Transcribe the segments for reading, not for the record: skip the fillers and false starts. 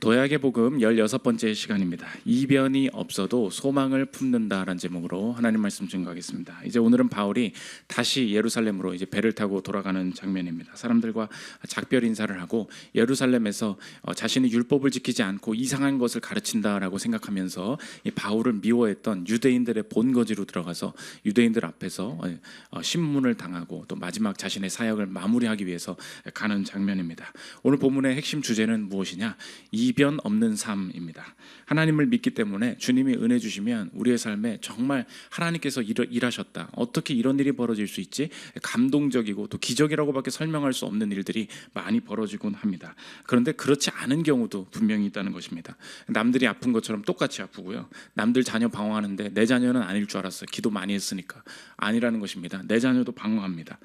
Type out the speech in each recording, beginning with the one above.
도약의 복음 16번째 시간입니다. 이변이 없어도 소망을 품는다라는 제목으로 하나님 말씀 증거하겠습니다. 이제 오늘은 바울이 다시 예루살렘으로 이제 배를 타고 돌아가는 장면입니다. 사람들과 작별 인사를 하고 예루살렘에서 자신이 율법을 지키지 않고 이상한 것을 가르친다라고 생각하면서 이 바울을 미워했던 유대인들의 본거지로 들어가서 유대인들 앞에서 신문을 당하고 또 마지막 자신의 사역을 마무리하기 위해서 가는 장면입니다. 오늘 본문의 핵심 주제는 무엇이냐? 이변 없는 삶입니다. 하나님을 믿기 때문에 주님이 은혜 주시면 우리의 삶에 정말 하나님께서 일하셨다. 어떻게 이런 일이 벌어질 수 있지? 감동적이고 또 기적이라고밖에 설명할 수 없는 일들이 많이 벌어지곤 합니다. 그런데 그렇지 않은 경우도 분명히 있다는 것입니다. 남들이 아픈 것처럼 똑같이 아프고요. 남들 자녀 방황하는데 내 자녀는 아닐 줄 알았어요. 기도 많이 했으니까. 아니라는 것입니다. 내 자녀도 방황합니다.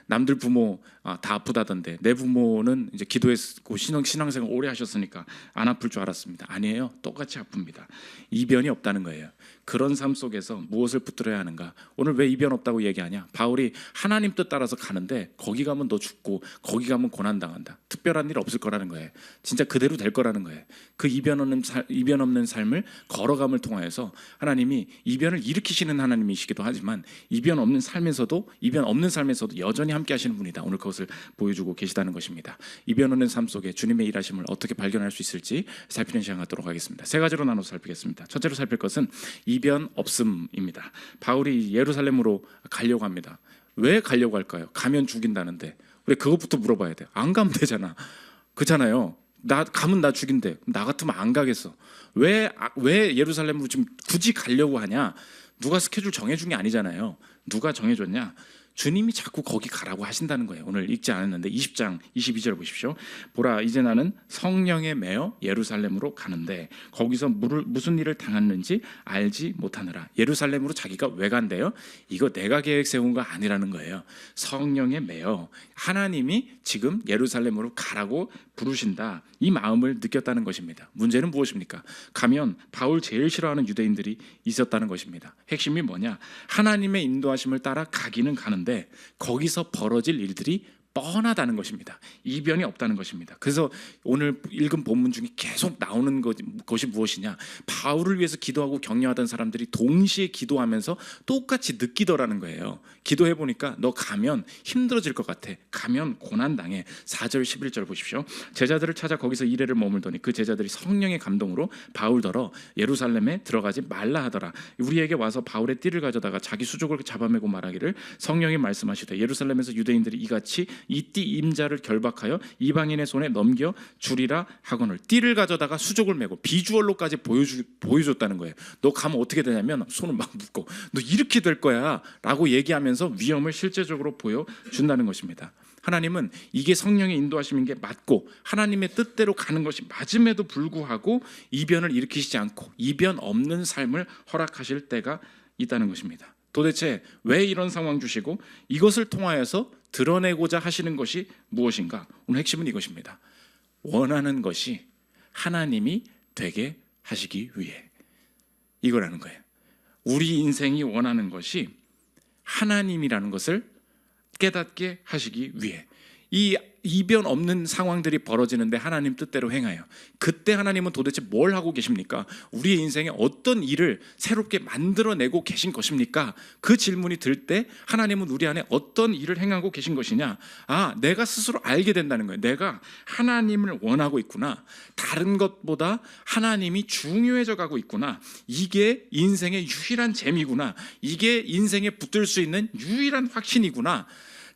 남들 부모 다 아프다던데 내 부모는 이제 기도했고 신앙생활 오래 하셨으니까 안 아플 줄 알았습니다. 아니에요. 똑같이 아픕니다. 이변이 없다는 거예요. 그런 삶 속에서 무엇을 붙들어야 하는가? 오늘 왜 이변 없다고 얘기하냐? 바울이 하나님 뜻 따라서 가는데 거기 가면 너 죽고 거기 가면 고난당한다. 특별한 일 없을 거라는 거예요. 진짜 그대로 될 거라는 거예요. 그 이변 없는 삶을 걸어감을 통하여서 하나님이 이변을 일으키시는 하나님이시기도 하지만 이변 없는 삶에서도 여전히 함께 하시는 분이다. 오늘 그것을 보여주고 계시다는 것입니다. 이변 없는 삶 속에 주님의 일하심을 어떻게 발견할 수 있을지 살피는 시간 갖도록 하겠습니다. 세 가지로 나눠서 살피겠습니다. 첫째로 살필 것은 이변 없음입니다. 바울이 예루살렘으로 가려고 합니다. 왜 가려고 할까요? 가면 죽인다는데 우리 그것부터 물어봐야 돼요. 안 가면 되잖아. 그렇잖아요. 나 가면 나 죽인대. 나 같으면 안 가겠어. 왜 예루살렘으로 지금 굳이 가려고 하냐? 누가 스케줄 정해준 게 아니잖아요. 누가 정해줬냐? 주님이 자꾸 거기 가라고 하신다는 거예요. 오늘 읽지 않았는데 20장 22절 보십시오. 보라, 이제 나는 성령에 매여 예루살렘으로 가는데 거기서 무슨 일을 당했는지 알지 못하느라. 예루살렘으로 자기가 왜 간대요? 이거 내가 계획 세운 거 아니라는 거예요. 성령에 매여 하나님이 지금 예루살렘으로 가라고 부르신다. 이 마음을 느꼈다는 것입니다. 문제는 무엇입니까? 가면 바울 제일 싫어하는 유대인들이 있었다는 것입니다. 핵심이 뭐냐? 하나님의 인도하심을 따라 가기는 가는데 거기서 벌어질 일들이 뻔하다는 것입니다. 이변이 없다는 것입니다. 그래서 오늘 읽은 본문 중에 계속 나오는 것이 무엇이냐? 바울을 위해서 기도하고 격려하던 사람들이 동시에 기도하면서 똑같이 느끼더라는 거예요. 기도해 보니까 너 가면 힘들어질 것 같아. 가면 고난당해. 4절 11절 보십시오. 제자들을 찾아 거기서 이래를 머물더니 그 제자들이 성령의 감동으로 바울더러 예루살렘에 들어가지 말라 하더라. 우리에게 와서 바울의 띠를 가져다가 자기 수족을 잡아매고 말하기를 성령이 말씀하시되 예루살렘에서 유대인들이 이같이 이 띠 임자를 결박하여 이방인의 손에 넘겨 주리라 하거늘. 띠를 가져다가 수족을 메고 비주얼로까지 보여줬다는 거예요. 너 가면 어떻게 되냐면 손을 막 묶고 너 이렇게 될 거야 라고 얘기하면서 위험을 실제적으로 보여준다는 것입니다. 하나님은 이게 성령의 인도하심인 게 맞고 하나님의 뜻대로 가는 것이 맞음에도 불구하고 이변을 일으키시지 않고 이변 없는 삶을 허락하실 때가 있다는 것입니다. 도대체 왜 이런 상황 주시고 이것을 통하여서 드러내고자 하시는 것이 무엇인가? 오늘 핵심은 이것입니다. 원하는 것이 하나님이 되게 하시기 위해. 이거라는 거예요. 우리 인생이 원하는 것이 하나님이라는 것을 깨닫게 하시기 위해. 이 이변 없는 상황들이 벌어지는데 하나님 뜻대로 행하여. 그때 하나님은 도대체 뭘 하고 계십니까? 우리의 인생에 어떤 일을 새롭게 만들어내고 계신 것입니까? 그 질문이 들 때 하나님은 우리 안에 어떤 일을 행하고 계신 것이냐? 내가 스스로 알게 된다는 거예요. 내가 하나님을 원하고 있구나. 다른 것보다 하나님이 중요해져 가고 있구나. 이게 인생의 유일한 재미구나. 이게 인생에 붙들 수 있는 유일한 확신이구나.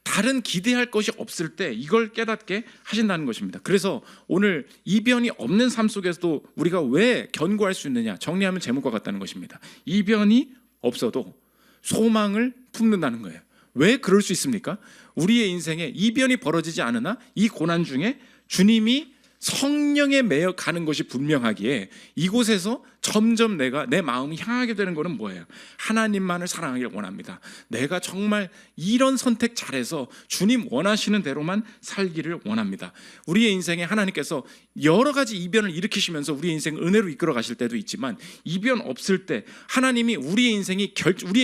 다른 기대할 것이 없을 때 이걸 깨닫게 하신다는 것입니다. 그래서 오늘 이변이 없는 삶 속에서도 우리가 왜 견고할 수 있느냐? 정리하면 제목과 같다는 것입니다. 이변이 없어도 소망을 품는다는 거예요. 왜 그럴 수 있습니까? 우리의 인생에 이변이 벌어지지 않으나 이 고난 중에 주님이 성령에 매여 가는 것이 분명하기에 이곳에서 점점 내 마음이 향하게 되는 것은 뭐예요? 하나님만을 사랑하기를 원합니다. 내가 정말 이런 선택 잘해서 주님 원하시는 대로만 살기를 원합니다. 우리의 인생에 하나님께서 여러 가지 이변을 일으키시면서 우리의 인생을 은혜로 이끌어 가실 때도 있지만 이변 없을 때 하나님이 우리의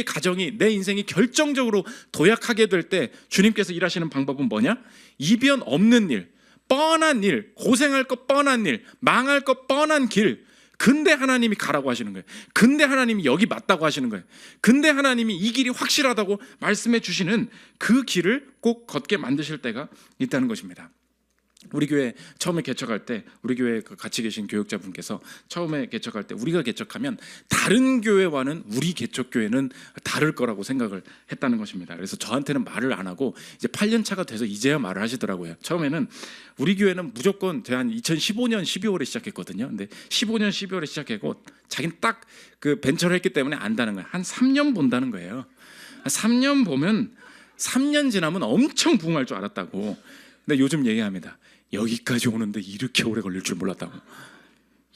가정이 내 인생이 결정적으로 도약하게 될 때 주님께서 일하시는 방법은 뭐냐? 이변 없는 일, 뻔한 일, 고생할 것 뻔한 일, 망할 것 뻔한 길, 근데 하나님이 가라고 하시는 거예요. 근데 하나님이 여기 맞다고 하시는 거예요. 근데 하나님이 이 길이 확실하다고 말씀해 주시는 그 길을 꼭 걷게 만드실 때가 있다는 것입니다. 우리 교회 처음에 개척할 때, 우리 교회 같이 계신 교육자분께서 처음에 개척할 때 우리가 개척하면 다른 교회와는 우리 개척교회는 다를 거라고 생각을 했다는 것입니다. 그래서 저한테는 말을 안 하고 이제 8년 차가 돼서 이제야 말을 하시더라고요. 처음에는 우리 교회는 무조건 한 2015년 12월에 시작했거든요. 근데 15년 12월에 시작했고 자기는 딱 그 벤처를 했기 때문에 안다는 거예요. 한 3년 본다는 거예요. 3년 보면 3년 지나면 엄청 부흥할 줄 알았다고. 근데 요즘 얘기합니다. 여기까지 오는데 이렇게 오래 걸릴 줄 몰랐다고.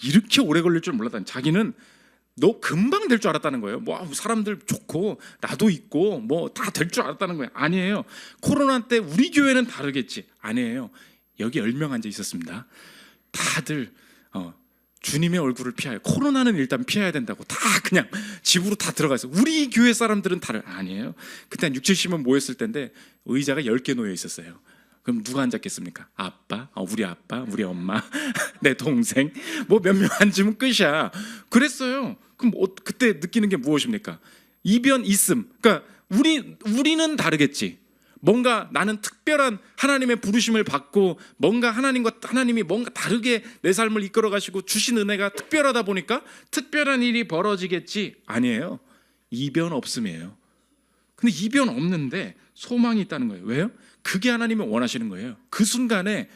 이렇게 오래 걸릴 줄 몰랐다는. 자기는 너 금방 될 줄 알았다는 거예요. 뭐 사람들 좋고 나도 있고 뭐 다 될 줄 알았다는 거예요. 아니에요. 코로나 때 우리 교회는 다르겠지. 아니에요. 여기 10명 앉아 있었습니다. 다들 주님의 얼굴을 피하여, 코로나는 일단 피해야 된다고 다 그냥 집으로 다 들어가 있어요. 우리 교회 사람들은 아니에요. 그때 한 60, 70명 모였을 때인데 의자가 10개 놓여 있었어요. 그럼 누가 앉았겠습니까? 아빠, 우리 아빠, 우리 엄마, 내 동생, 뭐 몇 명 앉으면 끝이야. 그랬어요. 그럼 그때 느끼는 게 무엇입니까? 이변 있음. 그러니까 우리는 다르겠지. 뭔가 나는 특별한 하나님의 부르심을 받고 뭔가 하나님이 뭔가 다르게 내 삶을 이끌어 가시고 주신 은혜가 특별하다 보니까 특별한 일이 벌어지겠지. 아니에요. 이변 없음이에요. 근데 이변 없는데 소망이 있다는 거예요. 왜요? 그게 하나님이 원하시는 거예요. 그 순간에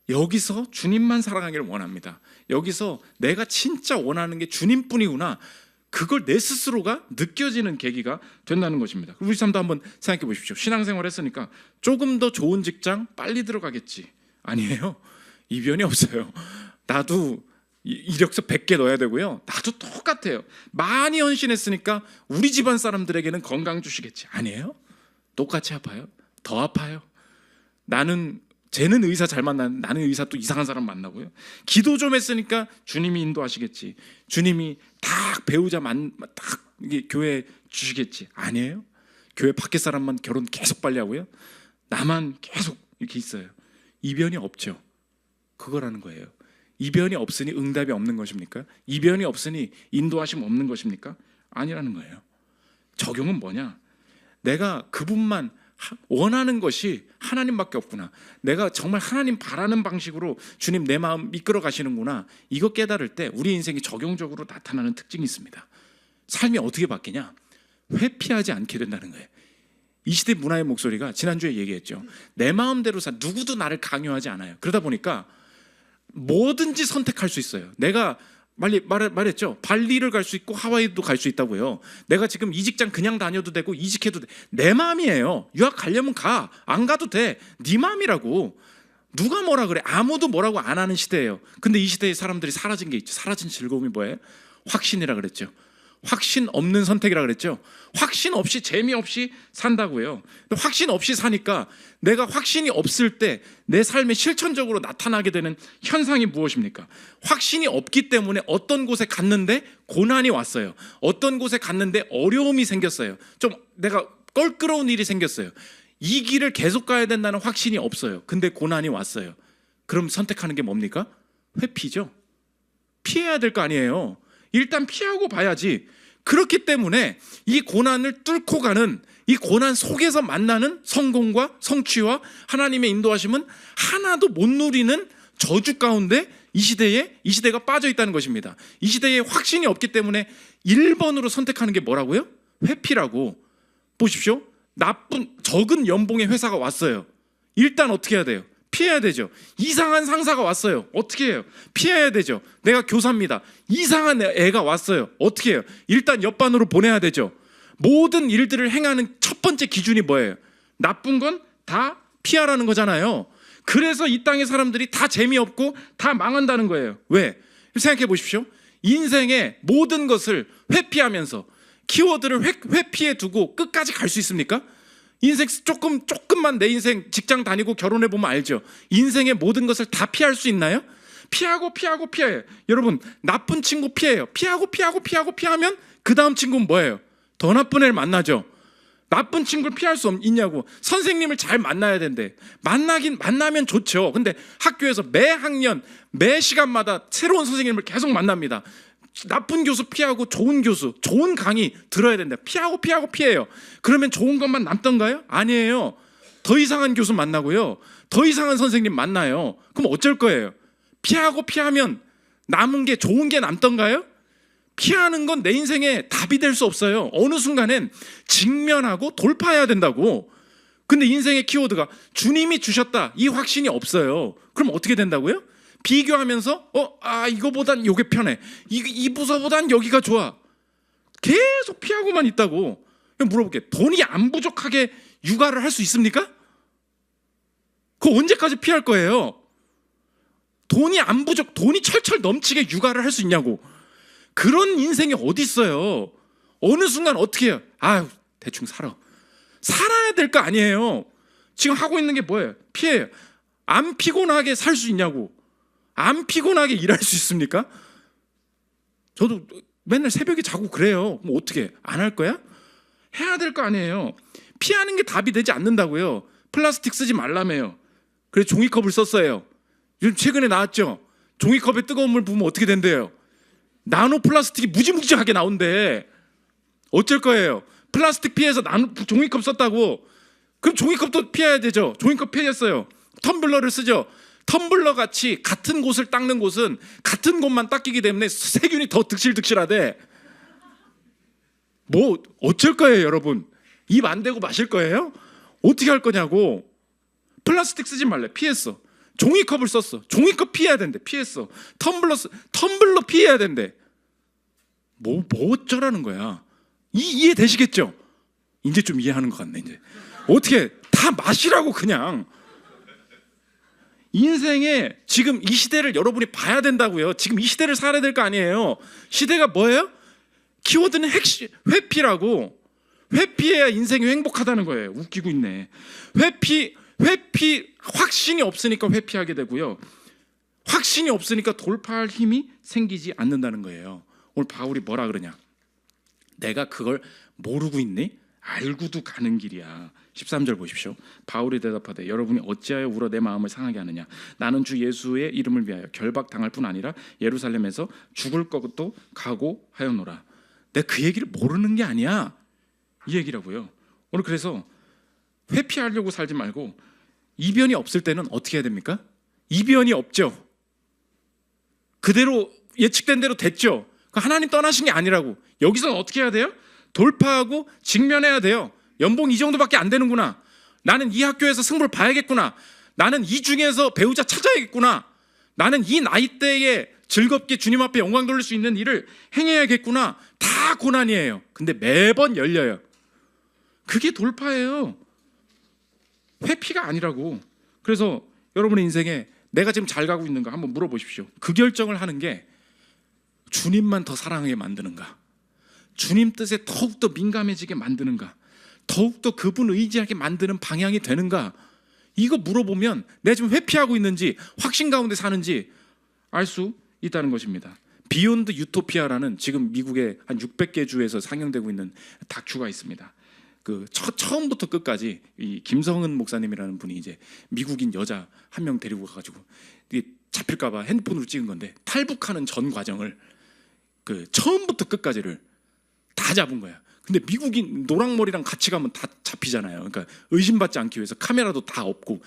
여기서 주님만 사랑하기를 원합니다. 여기서 내가 진짜 원하는 게 주님뿐이구나. 그걸 내 스스로가 느껴지는 계기가 된다는 것입니다. 우리 삶도 한번 생각해 보십시오. 신앙생활 했으니까 조금 더 좋은 직장 빨리 들어가겠지. 아니에요. 이변이 없어요. 나도 이력서 100개 넣어야 되고요. 나도 똑같아요. 많이 헌신했으니까 우리 집안 사람들에게는 건강 주시겠지. 아니에요. 똑같이 아파요. 더 아파요. 쟤는 의사 잘 만나는데 나는 의사 또 이상한 사람 만나고요. 기도 좀 했으니까 주님이 인도하시겠지. 주님이 딱 배우자 딱 교회 주시겠지. 아니에요. 교회 밖에 사람만 결혼 계속 빨리 하고요. 나만 계속 이렇게 있어요. 이변이 없죠. 그거라는 거예요. 이변이 없으니 응답이 없는 것입니까? 이변이 없으니 인도하심 없는 것입니까? 아니라는 거예요. 적용은 뭐냐? 내가 그분만 원하는 것이 하나님밖에 없구나. 내가 정말 하나님 바라는 방식으로 주님 내 마음 이끌어 가시는구나. 이거 깨달을 때 우리 인생이 적용적으로 나타나는 특징이 있습니다. 삶이 어떻게 바뀌냐? 회피하지 않게 된다는 거예요. 이 시대 문화의 목소리가 지난주에 얘기했죠. 내 마음대로 누구도 나를 강요하지 않아요. 그러다 보니까 뭐든지 선택할 수 있어요. 내가 말했죠. 발리를 갈 수 있고 하와이도 갈 수 있다고요. 내가 지금 이 직장 그냥 다녀도 되고 이직해도 돼. 내 마음이에요. 유학 가려면 가. 안 가도 돼. 네 마음이라고. 누가 뭐라 그래. 아무도 뭐라고 안 하는 시대예요. 근데 이 시대에 사람들이 사라진 게 있죠. 사라진 즐거움이 뭐예요? 확신이라 그랬죠. 확신 없는 선택이라 그랬죠. 확신 없이 재미없이 산다고요. 확신 없이 사니까 내가 확신이 없을 때 내 삶에 실천적으로 나타나게 되는 현상이 무엇입니까? 확신이 없기 때문에 어떤 곳에 갔는데 고난이 왔어요. 어떤 곳에 갔는데 어려움이 생겼어요. 좀 내가 껄끄러운 일이 생겼어요. 이 길을 계속 가야 된다는 확신이 없어요. 근데 고난이 왔어요. 그럼 선택하는 게 뭡니까? 회피죠. 피해야 될 거 아니에요. 일단 피하고 봐야지. 그렇기 때문에 이 고난을 뚫고 가는, 이 고난 속에서 만나는 성공과 성취와 하나님의 인도하심은 하나도 못 누리는 저주 가운데 이 시대가 빠져 있다는 것입니다. 이 시대에 확신이 없기 때문에 1번으로 선택하는 게 뭐라고요? 회피라고. 보십시오. 적은 연봉의 회사가 왔어요. 일단 어떻게 해야 돼요? 피해야 되죠. 이상한 상사가 왔어요. 어떻게 해요? 피해야 되죠. 내가 교사입니다. 이상한 애가 왔어요. 어떻게 해요? 일단 옆반으로 보내야 되죠. 모든 일들을 행하는 첫 번째 기준이 뭐예요? 나쁜 건 다 피하라는 거잖아요. 그래서 이 땅의 사람들이 다 재미없고 다 망한다는 거예요. 왜? 생각해 보십시오. 인생의 모든 것을 회피하면서 키워드를 회피해 두고 끝까지 갈 수 있습니까? 인생 조금만 내 인생 직장 다니고 결혼해 보면 알죠. 인생의 모든 것을 다 피할 수 있나요? 피하고 피해요. 여러분, 나쁜 친구 피해요. 피하면 그 다음 친구는 뭐예요? 더 나쁜 애를 만나죠. 나쁜 친구를 피할 수 있냐고. 선생님을 잘 만나야 된대. 만나면 좋죠. 근데 학교에서 매 학년 매 시간마다 새로운 선생님을 계속 만납니다. 나쁜 교수 피하고 좋은 교수, 좋은 강의 들어야 된다. 피해요. 그러면 좋은 것만 남던가요? 아니에요. 더 이상한 교수 만나고요, 더 이상한 선생님 만나요. 그럼 어쩔 거예요? 피하면 남은 게 좋은 게 남던가요? 피하는 건 내 인생에 답이 될 수 없어요. 어느 순간엔 직면하고 돌파해야 된다고. 근데 인생의 키워드가 주님이 주셨다, 이 확신이 없어요. 그럼 어떻게 된다고요? 비교하면서 이거보단 요게 편해, 이 부서보단 여기가 좋아. 계속 피하고만 있다고. 물어볼게, 돈이 안 부족하게 육아를 할 수 있습니까? 그거 언제까지 피할 거예요? 돈이 철철 넘치게 육아를 할 수 있냐고. 그런 인생이 어디 있어요? 어느 순간 어떻게 해요? 대충 살아야 될 거 아니에요. 지금 하고 있는 게 뭐예요? 피해요. 안 피곤하게 살 수 있냐고. 안 피곤하게 일할 수 있습니까? 저도 맨날 새벽에 자고 그래요. 뭐 어떻게 안 할 거야? 해야 될 거 아니에요. 피하는 게 답이 되지 않는다고요. 플라스틱 쓰지 말라며요. 그래서 종이컵을 썼어요. 요즘 최근에 나왔죠. 종이컵에 뜨거운 물 부으면 어떻게 된대요? 나노 플라스틱이 무지무지하게 나온대. 어쩔 거예요? 플라스틱 피해서 종이컵 썼다고. 그럼 종이컵도 피해야 되죠. 종이컵 피했어요. 텀블러를 쓰죠. 텀블러 같이 같은 곳을 닦는 곳은 같은 곳만 닦이기 때문에 세균이 더 득실득실하대. 뭐 어쩔 거예요, 여러분? 입 안 대고 마실 거예요? 어떻게 할 거냐고. 플라스틱 쓰지 말래. 피했어. 종이컵을 썼어. 종이컵 피해야 된대. 피했어. 텀블러 피해야 된대. 뭐 어쩌라는 거야? 이해되시겠죠? 이제 좀 이해하는 것 같네. 이제 어떻게 다 마시라고. 그냥 인생에 지금 이 시대를 여러분이 봐야 된다고요. 지금 이 시대를 살아야 될 거 아니에요. 시대가 뭐예요? 키워드는 회피라고. 회피해야 인생이 행복하다는 거예요. 웃기고 있네. 회피 확신이 없으니까 회피하게 되고요, 확신이 없으니까 돌파할 힘이 생기지 않는다는 거예요. 오늘 바울이 뭐라 그러냐? 내가 그걸 모르고 있니? 알고도 가는 길이야. 13절 보십시오. 바울이 대답하되 여러분이 어찌하여 울어 내 마음을 상하게 하느냐? 나는 주 예수의 이름을 위하여 결박당할 뿐 아니라 예루살렘에서 죽을 것도 각오하였노라. 내가 그 얘기를 모르는 게 아니야, 이 얘기라고요. 오늘 그래서 회피하려고 살지 말고, 이변이 없을 때는 어떻게 해야 됩니까? 이변이 없죠. 그대로 예측된 대로 됐죠. 하나님 떠나신 게 아니라고. 여기서는 어떻게 해야 돼요? 돌파하고 직면해야 돼요. 연봉 이 정도밖에 안 되는구나. 나는 이 학교에서 승부를 봐야겠구나. 나는 이 중에서 배우자 찾아야겠구나. 나는 이 나이대에 즐겁게 주님 앞에 영광 돌릴 수 있는 일을 행해야겠구나. 다 고난이에요. 근데 매번 열려요. 그게 돌파예요. 회피가 아니라고. 그래서 여러분의 인생에 내가 지금 잘 가고 있는가 한번 물어보십시오. 그 결정을 하는 게 주님만 더 사랑하게 만드는가, 주님 뜻에 더욱더 민감해지게 만드는가, 더욱더 그분 의지하게 만드는 방향이 되는가, 이거 물어보면 내가 지금 회피하고 있는지 확신 가운데 사는지 알 수 있다는 것입니다. 비욘드 유토피아라는 지금 미국의 한 600개 주에서 상영되고 있는 다큐가 있습니다. 그 처음부터 끝까지 이 김성은 목사님이라는 분이 이제 미국인 여자 한 명 데리고 가가지고 잡힐까봐 핸드폰으로 찍은 건데, 탈북하는 전 과정을 그 처음부터 끝까지를 다 잡은 거야. 근데 미국인 노랑머리랑 같이 가면 다 잡히잖아요. 그러니까 의심받지 않기 위해서 카메라도 다 없고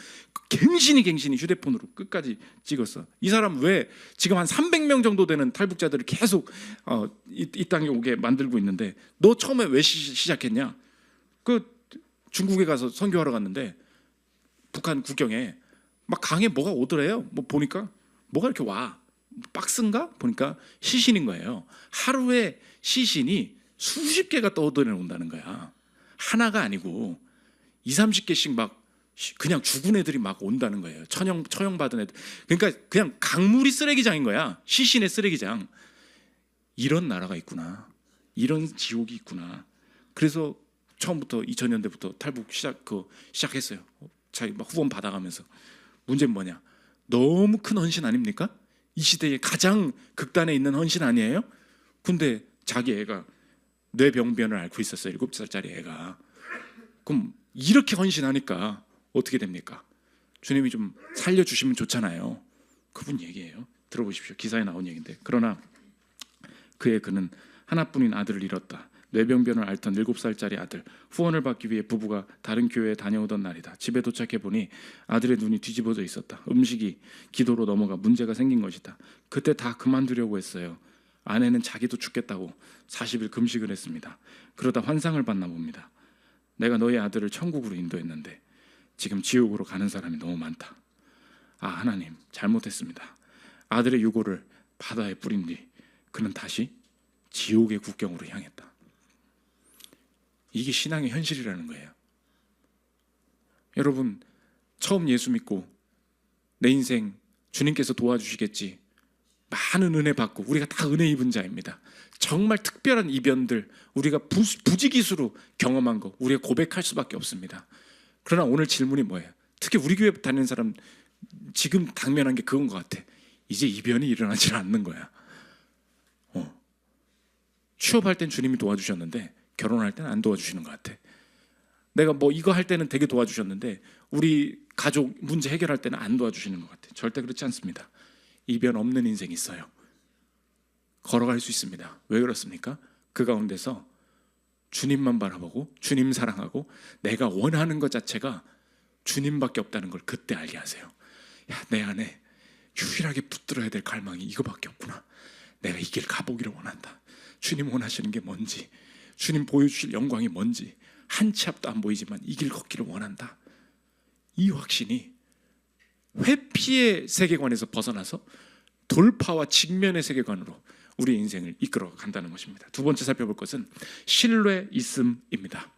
갱신히 휴대폰으로 끝까지 찍었어. 이 사람 왜 지금 한 300명 정도 되는 탈북자들을 계속 이 땅에 오게 만들고 있는데, 너 처음에 왜 시작했냐? 그 중국에 가서 선교하러 갔는데 북한 국경에 막 강에 뭐가 오더래요. 뭐 보니까 뭐가 이렇게 와, 박스인가 보니까 시신인 거예요. 하루에 시신이 수십 개가 떠들어온다는 거야. 하나가 아니고 20-30개씩 막 그냥 죽은 애들이 막 온다는 거예요. 처형받은 애들. 그러니까 그냥 강물이 쓰레기장인 거야. 시신의 쓰레기장. 이런 나라가 있구나, 이런 지옥이 있구나. 그래서 처음부터 2000년대부터 탈북 시작했어요. 자기 막 후원 받아가면서. 문제는 뭐냐? 너무 큰 헌신 아닙니까? 이 시대에 가장 극단에 있는 헌신 아니에요? 근데 자기 애가 뇌병변을 앓고 있었어요. 7살짜리 애가. 그럼 이렇게 헌신하니까 어떻게 됩니까? 주님이 좀 살려주시면 좋잖아요. 그분 얘기예요. 들어보십시오. 기사에 나온 얘기인데, 그러나 그는 하나뿐인 아들을 잃었다. 뇌병변을 앓던 7살짜리 아들. 후원을 받기 위해 부부가 다른 교회에 다녀오던 날이다. 집에 도착해 보니 아들의 눈이 뒤집어져 있었다. 음식이 기도로 넘어가 문제가 생긴 것이다. 그때 다 그만두려고 했어요. 아내는 자기도 죽겠다고 40일 금식을 했습니다. 그러다 환상을 봤나 봅니다. 내가 너희 아들을 천국으로 인도했는데 지금 지옥으로 가는 사람이 너무 많다. 아, 하나님, 잘못했습니다. 아들의 유고를 바다에 뿌린 뒤 그는 다시 지옥의 국경으로 향했다. 이게 신앙의 현실이라는 거예요. 여러분, 처음 예수 믿고 내 인생 주님께서 도와주시겠지, 많은 은혜 받고 우리가 다 은혜 입은 자입니다. 정말 특별한 이변들 우리가 부지기수로 경험한 거 우리가 고백할 수밖에 없습니다. 그러나 오늘 질문이 뭐예요? 특히 우리 교회 다니는 사람 지금 당면한 게 그건 것 같아. 이제 이변이 일어나지 않는 거야. 취업할 땐 주님이 도와주셨는데 결혼할 때는 안 도와주시는 것 같아. 내가 뭐 이거 할 때는 되게 도와주셨는데 우리 가족 문제 해결할 때는 안 도와주시는 것 같아. 절대 그렇지 않습니다. 이변 없는 인생이 있어요. 걸어갈 수 있습니다. 왜 그렇습니까? 그 가운데서 주님만 바라보고 주님 사랑하고 내가 원하는 것 자체가 주님밖에 없다는 걸 그때 알게 하세요. 야, 내 안에 유일하게 붙들어야 될 갈망이 이거밖에 없구나. 내가 이 길 가보기를 원한다. 주님 원하시는 게 뭔지, 주님 보여주실 영광이 뭔지 한 치 앞도 안 보이지만 이 길 걷기를 원한다. 이 확신이 회피의 세계관에서 벗어나서 돌파와 직면의 세계관으로 우리 인생을 이끌어 간다는 것입니다. 두 번째 살펴볼 것은 신뢰 있음입니다.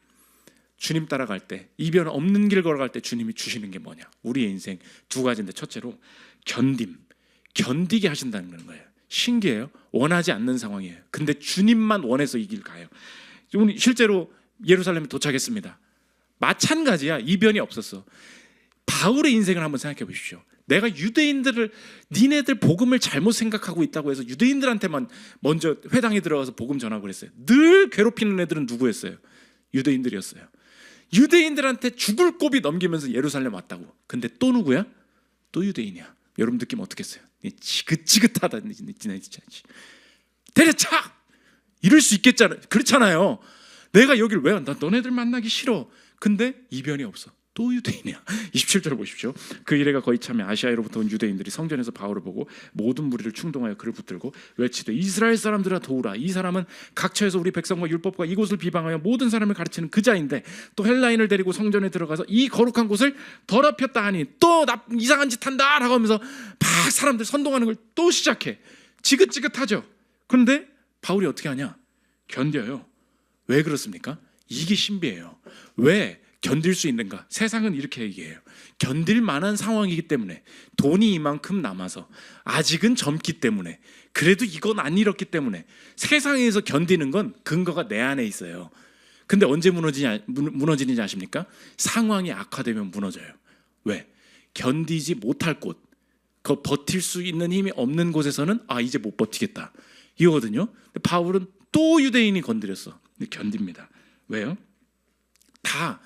주님 따라갈 때, 이변 없는 길 걸어갈 때 주님이 주시는 게 뭐냐? 우리의 인생 두 가지인데, 첫째로 견디게 하신다는 거예요. 신기해요. 원하지 않는 상황이에요. 근데 주님만 원해서 이 길 가요. 실제로 예루살렘에 도착했습니다. 마찬가지야. 이변이 없었어. 바울의 인생을 한번 생각해 보십시오. 내가 유대인들을, 니네들 복음을 잘못 생각하고 있다고 해서 유대인들한테만 먼저 회당에 들어가서 복음 전하고 그랬어요. 늘 괴롭히는 애들은 누구였어요? 유대인들이었어요. 유대인들한테 죽을 고비 넘기면서 예루살렘 왔다고. 근데 또 누구야? 또 유대인이야. 여러분 느낌 어떻겠어요? 지긋지긋하다. 때려차! 이럴 수 있겠잖아요. 그렇잖아요. 내가 여길 왜 나 너네들 만나기 싫어. 근데 이변이 없어. 또 유대인이야. 27절 보십시오. 그 이래가 거의 참에 아시아로부터 온 유대인들이 성전에서 바울을 보고 모든 무리를 충동하여 그를 붙들고 외치되 이스라엘 사람들아 도우라. 이 사람은 각처에서 우리 백성과 율법과 이곳을 비방하여 모든 사람을 가르치는 그자인데 또 헬라인을 데리고 성전에 들어가서 이 거룩한 곳을 더럽혔다 하니 또 이상한 짓 한다 라고 하면서 막 사람들 선동하는 걸 또 시작해. 지긋지긋하죠. 그런데 바울이 어떻게 하냐? 견뎌요. 왜 그렇습니까? 이게 신비해요. 왜 견딜 수 있는가? 세상은 이렇게 얘기해요. 견딜 만한 상황이기 때문에, 돈이 이만큼 남아서, 아직은 젊기 때문에, 그래도 이건 안 잃었기 때문에 세상에서 견디는 건 근거가 내 안에 있어요. 근데 언제 무너지는지 아십니까? 상황이 악화되면 무너져요. 왜? 견디지 못할 곳, 그 버틸 수 있는 힘이 없는 곳에서는 이제 못 버티겠다 이거거든요. 근데 바울은 또 유대인이 건드렸어. 근데 견딥니다. 왜요? 다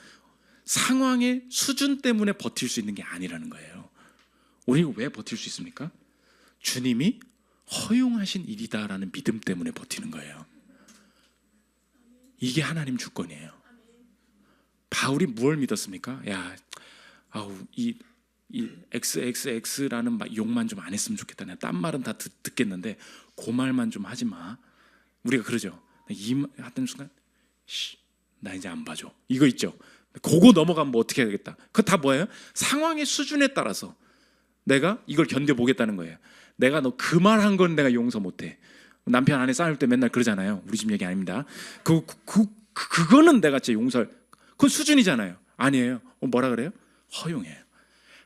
상황의 수준 때문에 버틸 수 있는 게 아니라는 거예요. 우리가 왜 버틸 수 있습니까? 주님이 허용하신 일이다라는 믿음 때문에 버티는 거예요. 이게 하나님 주권이에요. 바울이 뭘 믿었습니까? 이 XXX라는 욕만 좀 안 했으면 좋겠다. 내가 딴 말은 다 듣겠는데 그 말만 좀 하지 마. 우리가 그러죠. 이 하던 순간 나 이제 안 봐줘. 이거 있죠. 그거 넘어가면 뭐 어떻게 해야 되겠다. 그거 다 뭐예요? 상황의 수준에 따라서 내가 이걸 견뎌보겠다는 거예요. 내가 너 그 말한 건 내가 용서 못해. 남편 아내 싸울 때 맨날 그러잖아요. 우리 집 얘기 아닙니다. 그거는 내가 진짜 용서할, 그건 수준이잖아요. 아니에요. 뭐라 그래요? 허용해요.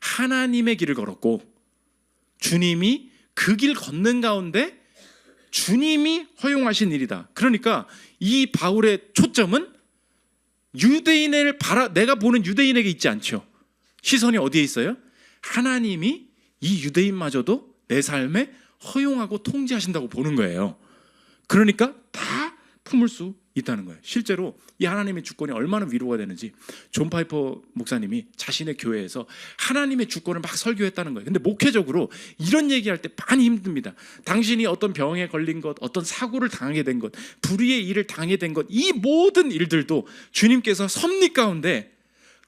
하나님의 길을 걸었고 주님이 그 길 걷는 가운데 주님이 허용하신 일이다. 그러니까 이 바울의 초점은 유대인을 내가 보는 유대인에게 있지 않죠. 시선이 어디에 있어요? 하나님이 이 유대인마저도 내 삶에 허용하고 통제하신다고 보는 거예요. 그러니까 다 품을 수 있다는 거예요. 실제로 이 하나님의 주권이 얼마나 위로가 되는지 존 파이퍼 목사님이 자신의 교회에서 하나님의 주권을 막 설교했다는 거예요. 근데 목회적으로 이런 얘기할 때 많이 힘듭니다. 당신이 어떤 병에 걸린 것, 어떤 사고를 당하게 된 것, 불의의 일을 당하게 된 것, 이 모든 일들도 주님께서 섭리 가운데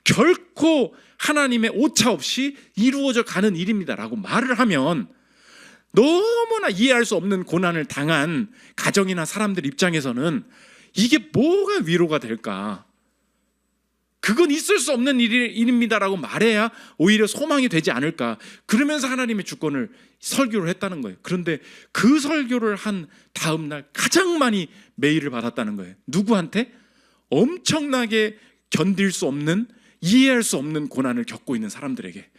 결코 하나님의 오차 없이 이루어져 가는 일입니다라고 말을 하면 너무나 이해할 수 없는 고난을 당한 가정이나 사람들 입장에서는 이게 뭐가 위로가 될까? 그건 있을 수 없는 일입니다라고 말해야 오히려 소망이 되지 않을까? 그러면서 하나님의 주권을 설교를 했다는 거예요. 그런데 그 설교를 한 다음 날 가장 많이 메일을 받았다는 거예요. 누구한테? 엄청나게 견딜 수 없는, 이해할 수 없는 고난을 겪고 있는 사람들에게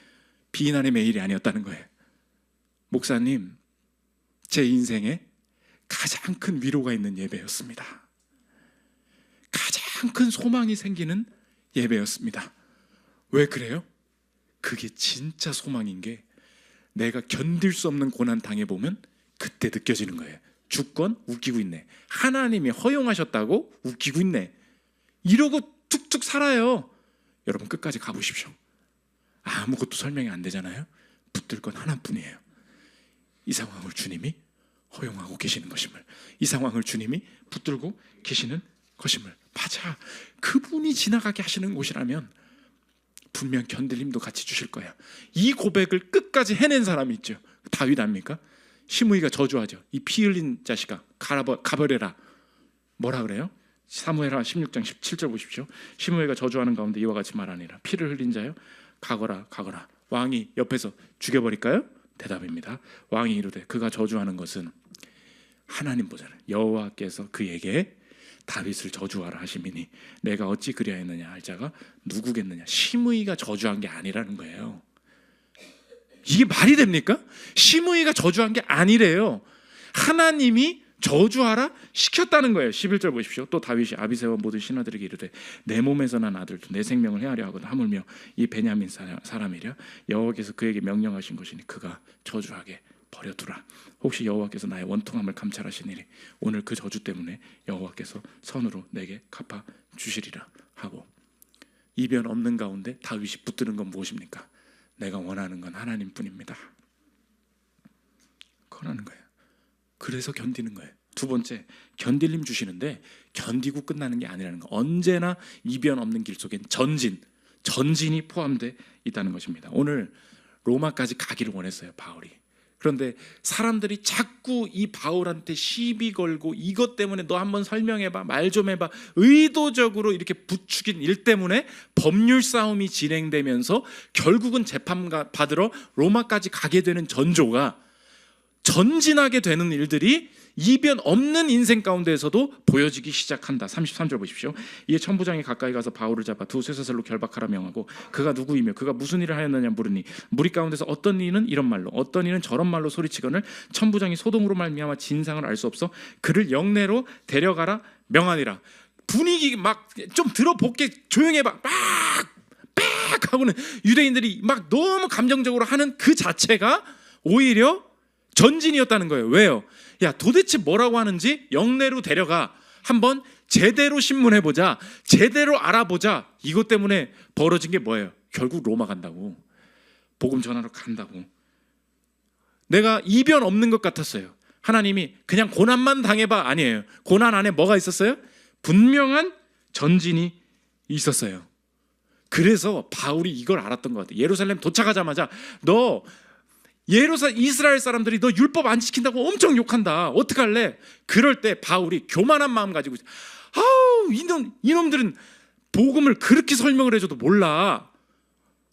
비난의 메일이 아니었다는 거예요. 목사님, 제 인생에 가장 큰 위로가 있는 예배였습니다. 가장 큰 소망이 생기는 예배였습니다. 왜 그래요? 그게 진짜 소망인 게 내가 견딜 수 없는 고난 당해보면 그때 느껴지는 거예요. 주권 웃기고 있네. 하나님이 허용하셨다고 웃기고 있네. 이러고 툭툭 살아요. 여러분 끝까지 가보십시오. 아무것도 설명이 안 되잖아요. 붙들 건 하나뿐이에요. 이 상황을 주님이 허용하고 계시는 것임을, 이 상황을 주님이 붙들고 계시는 것임을. 맞아, 그분이 지나가게 하시는 곳이라면 분명 견딜 힘도 같이 주실 거야. 이 고백을 끝까지 해낸 사람이 있죠. 다윗 아닙니까? 시므이가 저주하죠. 이 피 흘린 자식아 가버려라. 뭐라 그래요? 사무엘하 16장 17절 보십시오. 시므이가 저주하는 가운데 이와 같이 말하니라. 피를 흘린 자여 가거라 가거라. 왕이 옆에서 죽여버릴까요? 대답입니다. 왕이 이르되 그가 저주하는 것은 하나님 보잖아요. 여호와께서 그에게 다윗을 저주하라 하심이니 내가 어찌 그리하였느냐 할 자가 누구겠느냐. 시므이가 저주한 게 아니라는 거예요. 이게 말이 됩니까? 시므이가 저주한 게 아니래요. 하나님이 저주하라 시켰다는 거예요. 11절 보십시오. 또 다윗이 아비새와 모든 신하들에게 이르되 내 몸에서 난 아들도 내 생명을 헤아려 하거든 하물며 이 베냐민 사람이랴 여호와께서 그에게 명령하신 것이니 그가 저주하게 버려두라. 혹시 여호와께서 나의 원통함을 감찰하시니리 오늘 그 저주 때문에 여호와께서 선으로 내게 갚아 주시리라 하고, 이변 없는 가운데 다윗이 붙드는 건 무엇입니까? 내가 원하는 건 하나님뿐입니다. 그러는 거예요. 그래서 견디는 거예요. 두 번째, 견딜 힘 주시는데 견디고 끝나는 게 아니라는 거. 언제나 이변 없는 길 속엔 전진이 포함되어 있다는 것입니다. 오늘 로마까지 가기를 원했어요, 바울이. 그런데 사람들이 자꾸 이 바울한테 시비 걸고 이것 때문에 너 한번 설명해봐, 말 좀 해봐, 의도적으로 이렇게 부추긴 일 때문에 법률 싸움이 진행되면서 결국은 재판 받으러 로마까지 가게 되는 전조가, 전진하게 되는 일들이 이변 없는 인생 가운데에서도 보여지기 시작한다. 33절 보십시오. 이에 천부장이 가까이 가서 바울을 잡아 두 쇠사슬로 결박하라 명하고 그가 누구이며 그가 무슨 일을 하였느냐 물으니 무리 가운데서 어떤 이는 이런 말로 어떤 이는 저런 말로 소리치거늘 천부장이 소동으로 말미암아 진상을 알 수 없어 그를 영내로 데려가라 명하니라. 분위기 막 좀 들어볼게, 조용해봐, 빡 하고는 유대인들이 막 너무 감정적으로 하는 그 자체가 오히려 전진이었다는 거예요. 왜요? 야, 도대체 뭐라고 하는지 영내로 데려가, 한번 제대로 신문해보자, 제대로 알아보자. 이것 때문에 벌어진 게 뭐예요? 결국 로마 간다고, 복음 전하러 간다고. 내가 이변 없는 것 같았어요. 하나님이 그냥 고난만 당해봐 아니에요. 고난 안에 뭐가 있었어요? 분명한 전진이 있었어요. 그래서 바울이 이걸 알았던 것 같아요. 예루살렘 도착하자마자 너 이스라엘 사람들이 너 율법 안 지킨다고 엄청 욕한다. 어떡할래? 그럴 때 바울이 교만한 마음 가지고, 아우 이놈들은 복음을 그렇게 설명을 해줘도 몰라,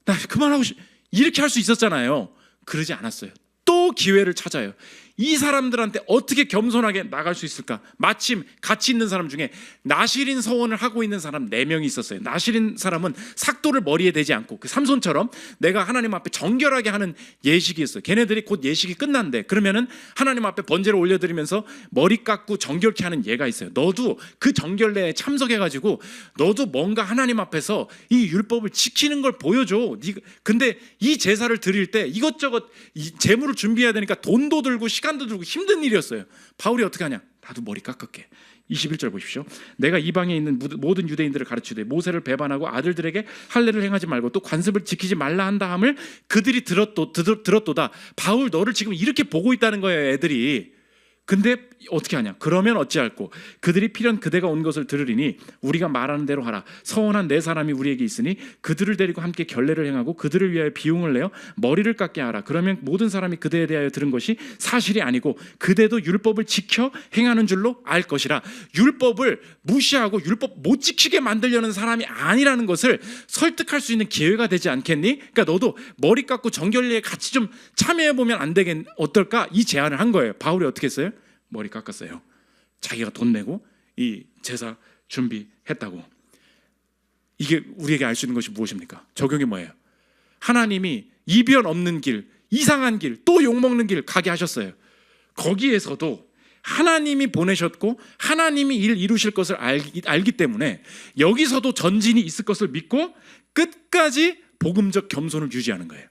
나 그만하고 이렇게 할 수 있었잖아요. 그러지 않았어요. 또 기회를 찾아요. 이 사람들한테 어떻게 겸손하게 나갈 수 있을까? 마침 같이 있는 사람 중에 나실인 서원을 하고 있는 사람 4명이 있었어요. 나실인 사람은 삭도를 머리에 대지 않고 그 삼손처럼 내가 하나님 앞에 정결하게 하는 예식이 있어요. 걔네들이 곧 예식이 끝난대. 그러면은 하나님 앞에 번제를 올려드리면서 머리 깎고 정결케 하는 예가 있어요. 너도 그 정결례에 참석해가지고 너도 뭔가 하나님 앞에서 이 율법을 지키는 걸 보여줘. 근데 이 제사를 드릴 때 이것저것 이 제물을 준비해야 되니까 돈도 들고 시간도 들고 힘든 일이었어요. 바울이 어떻게 하냐? 나도 머리 깎을게. 21절 보십시오. 내가 이방에 있는 모든 유대인들을 가르치되 모세를 배반하고 아들들에게 할례를 행하지 말고 또 관습을 지키지 말라 한다 함을 그들이 들었도다. 바울 너를 지금 이렇게 보고 있다는 거예요, 애들이. 근데 어떻게 하냐? 그러면 어찌할꼬? 그들이 필연 그대가 온 것을 들으리니 우리가 말하는 대로 하라. 서원한 네 사람이 우리에게 있으니 그들을 데리고 함께 결례를 행하고 그들을 위하여 비용을 내어 머리를 깎게 하라. 그러면 모든 사람이 그대에 대하여 들은 것이 사실이 아니고 그대도 율법을 지켜 행하는 줄로 알 것이라. 율법을 무시하고 율법 못 지키게 만들려는 사람이 아니라는 것을 설득할 수 있는 기회가 되지 않겠니? 그러니까 너도 머리 깎고 정결례에 같이 좀 참여해보면 안 되겠, 어떨까? 이 제안을 한 거예요. 바울이 어떻게 했어요? 머리 깎았어요. 자기가 돈 내고 이 제사 준비했다고. 이게 우리에게 알 수 있는 것이 무엇입니까? 적용이 뭐예요? 하나님이 이변 없는 길, 이상한 길, 또 욕먹는 길 가게 하셨어요. 거기에서도 하나님이 보내셨고 하나님이 일 이루실 것을 알기 때문에 여기서도 전진이 있을 것을 믿고 끝까지 복음적 겸손을 유지하는 거예요.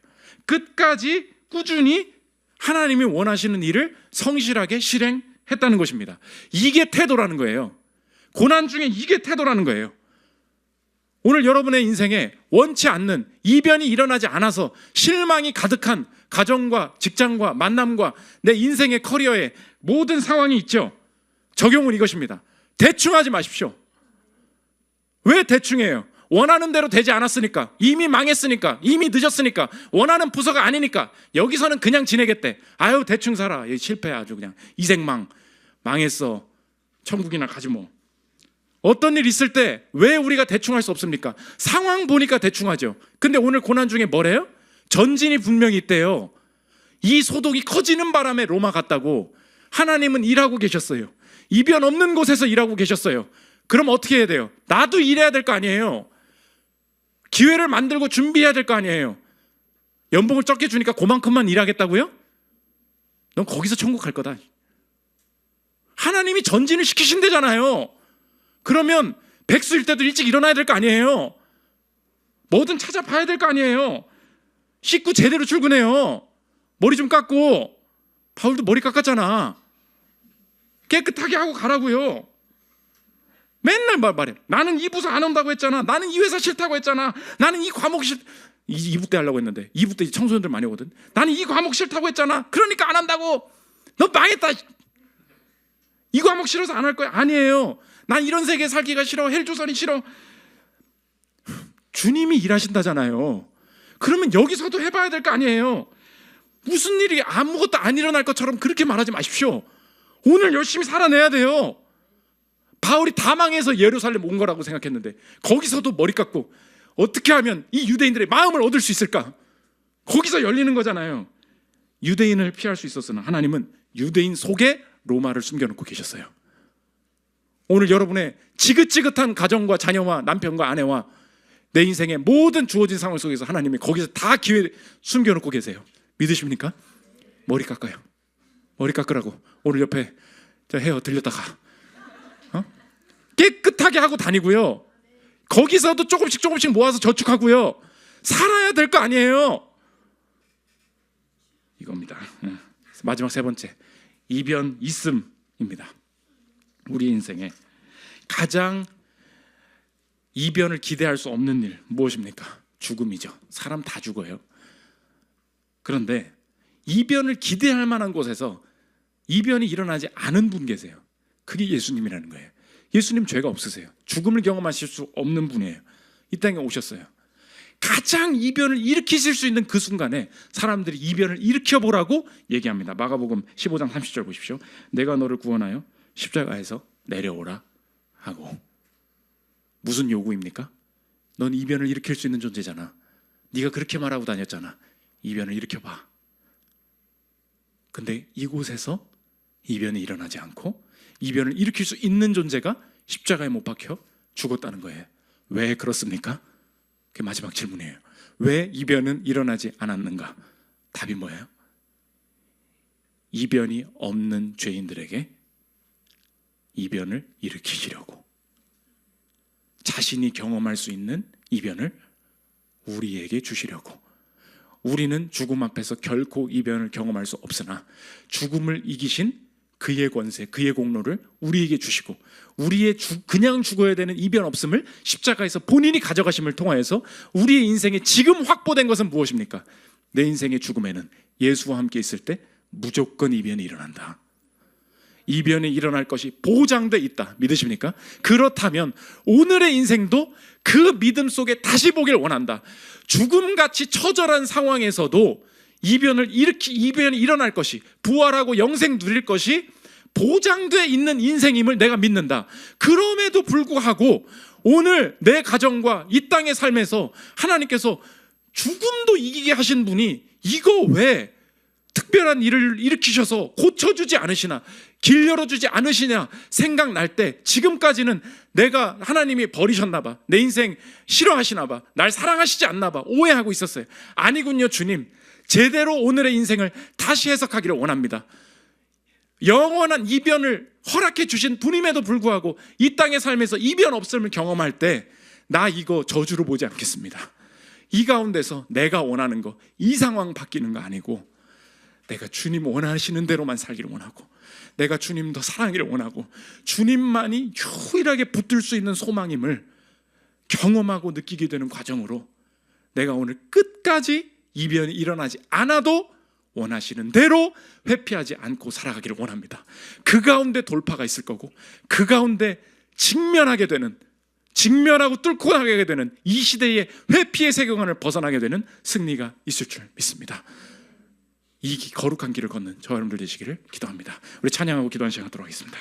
끝까지 꾸준히 하나님이 원하시는 일을 성실하게 실행했다는 것입니다. 이게 태도라는 거예요. 고난 중에 이게 태도라는 거예요. 오늘 여러분의 인생에 원치 않는 이변이 일어나지 않아서 실망이 가득한 가정과 직장과 만남과 내 인생의 커리어에 모든 상황이 있죠. 적용은 이것입니다. 대충 하지 마십시오. 왜 대충해요? 원하는 대로 되지 않았으니까, 이미 망했으니까, 이미 늦었으니까, 원하는 부서가 아니니까 여기서는 그냥 지내겠대. 아유 대충 살아. 실패 아주 그냥 이생망 망했어. 천국이나 가지 뭐. 어떤 일 있을 때 왜 우리가 대충 할 수 없습니까? 상황 보니까 대충 하죠. 근데 오늘 고난 중에 뭐래요? 전진이 분명히 있대요. 이 소동이 커지는 바람에 로마 갔다고. 하나님은 일하고 계셨어요. 이변 없는 곳에서 일하고 계셨어요. 그럼 어떻게 해야 돼요? 나도 일해야 될 거 아니에요. 기회를 만들고 준비해야 될 거 아니에요. 연봉을 적게 주니까 그만큼만 일하겠다고요? 넌 거기서 천국 갈 거다. 하나님이 전진을 시키신대잖아요. 그러면 백수일 때도 일찍 일어나야 될 거 아니에요. 뭐든 찾아봐야 될 거 아니에요. 씻고 제대로 출근해요. 머리 좀 깎고. 바울도 머리 깎았잖아. 깨끗하게 하고 가라고요. 맨날 말해. 나는 이 부서 안 온다고 했잖아. 나는 이 회사 싫다고 했잖아. 나는 이 과목 2부 때 하려고 했는데 2부 때 청소년들 많이 오거든. 나는 이 과목 싫다고 했잖아. 그러니까 안 한다고. 너 망했다. 이 과목 싫어서 안 할 거야. 아니에요. 난 이런 세계에 살기가 싫어. 헬조선이 싫어. 주님이 일하신다잖아요. 그러면 여기서도 해봐야 될 거 아니에요. 무슨 일이 아무것도 안 일어날 것처럼 그렇게 말하지 마십시오. 오늘 열심히 살아내야 돼요. 바울이 다 망해서 예루살렘 온 거라고 생각했는데 거기서도 머리 깎고 어떻게 하면 이 유대인들의 마음을 얻을 수 있을까? 거기서 열리는 거잖아요. 유대인을 피할 수 있었으나 하나님은 유대인 속에 로마를 숨겨놓고 계셨어요. 오늘 여러분의 지긋지긋한 가정과 자녀와 남편과 아내와 내 인생의 모든 주어진 상황 속에서 하나님이 거기서 다 기회 숨겨놓고 계세요. 믿으십니까? 머리 깎아요. 머리 깎으라고. 오늘 옆에 저 헤어 들렸다가 깨끗하게 하고 다니고요. 거기서도 조금씩 모아서 저축하고요. 살아야 될 거 아니에요. 이겁니다. 마지막 세 번째, 이변 있음입니다. 우리 인생에 가장 이변을 기대할 수 없는 일 무엇입니까? 죽음이죠. 사람 다 죽어요. 그런데 이변을 기대할 만한 곳에서 이변이 일어나지 않은 분 계세요. 그게 예수님이라는 거예요. 예수님 죄가 없으세요. 죽음을 경험하실 수 없는 분이에요. 이 땅에 오셨어요. 가장 이변을 일으키실 수 있는 그 순간에 사람들이 이변을 일으켜보라고 얘기합니다. 마가복음 15장 30절 보십시오. 내가 너를 구원하여 십자가에서 내려오라 하고. 무슨 요구입니까? 넌 이변을 일으킬 수 있는 존재잖아. 네가 그렇게 말하고 다녔잖아. 이변을 일으켜봐. 근데 이곳에서 이변이 일어나지 않고 이변을 일으킬 수 있는 존재가 십자가에 못 박혀 죽었다는 거예요. 왜 그렇습니까? 그게 마지막 질문이에요. 왜 이변은 일어나지 않았는가? 답이 뭐예요? 이변이 없는 죄인들에게 이변을 일으키시려고. 자신이 경험할 수 있는 이변을 우리에게 주시려고. 우리는 죽음 앞에서 결코 이변을 경험할 수 없으나 죽음을 이기신 그의 권세, 그의 공로를 우리에게 주시고 우리의 그냥 죽어야 되는 이변 없음을 십자가에서 본인이 가져가심을 통하여서 우리의 인생에 지금 확보된 것은 무엇입니까? 내 인생의 죽음에는 예수와 함께 있을 때 무조건 이변이 일어난다. 이변이 일어날 것이 보장돼 있다. 믿으십니까? 그렇다면 오늘의 인생도 그 믿음 속에 다시 보길 원한다. 죽음같이 처절한 상황에서도 이변이 일어날 것이, 부활하고 영생 누릴 것이 보장돼 있는 인생임을 내가 믿는다. 그럼에도 불구하고 오늘 내 가정과 이 땅의 삶에서 하나님께서 죽음도 이기게 하신 분이 이거 왜 특별한 일을 일으키셔서 고쳐주지 않으시나, 길 열어주지 않으시냐 생각날 때 지금까지는 내가 하나님이 버리셨나 봐, 내 인생 싫어하시나 봐, 날 사랑하시지 않나 봐 오해하고 있었어요. 아니군요. 주님 제대로 오늘의 인생을 다시 해석하기를 원합니다. 영원한 이변을 허락해 주신 분임에도 불구하고 이 땅의 삶에서 이변 없음을 경험할 때 나 이거 저주로 보지 않겠습니다. 이 가운데서 내가 원하는 거, 이 상황 바뀌는 거 아니고 내가 주님 원하시는 대로만 살기를 원하고, 내가 주님 더 사랑하기를 원하고, 주님만이 유일하게 붙들 수 있는 소망임을 경험하고 느끼게 되는 과정으로 내가 오늘 끝까지 이변이 일어나지 않아도 원하시는 대로 회피하지 않고 살아가기를 원합니다. 그 가운데 돌파가 있을 거고, 그 가운데 직면하고 뚫고 나가게 되는 이 시대의 회피의 세계관을 벗어나게 되는 승리가 있을 줄 믿습니다. 이 거룩한 길을 걷는 저 여러분들 되시기를 기도합니다. 우리 찬양하고 기도하는 시간 갖도록 하겠습니다.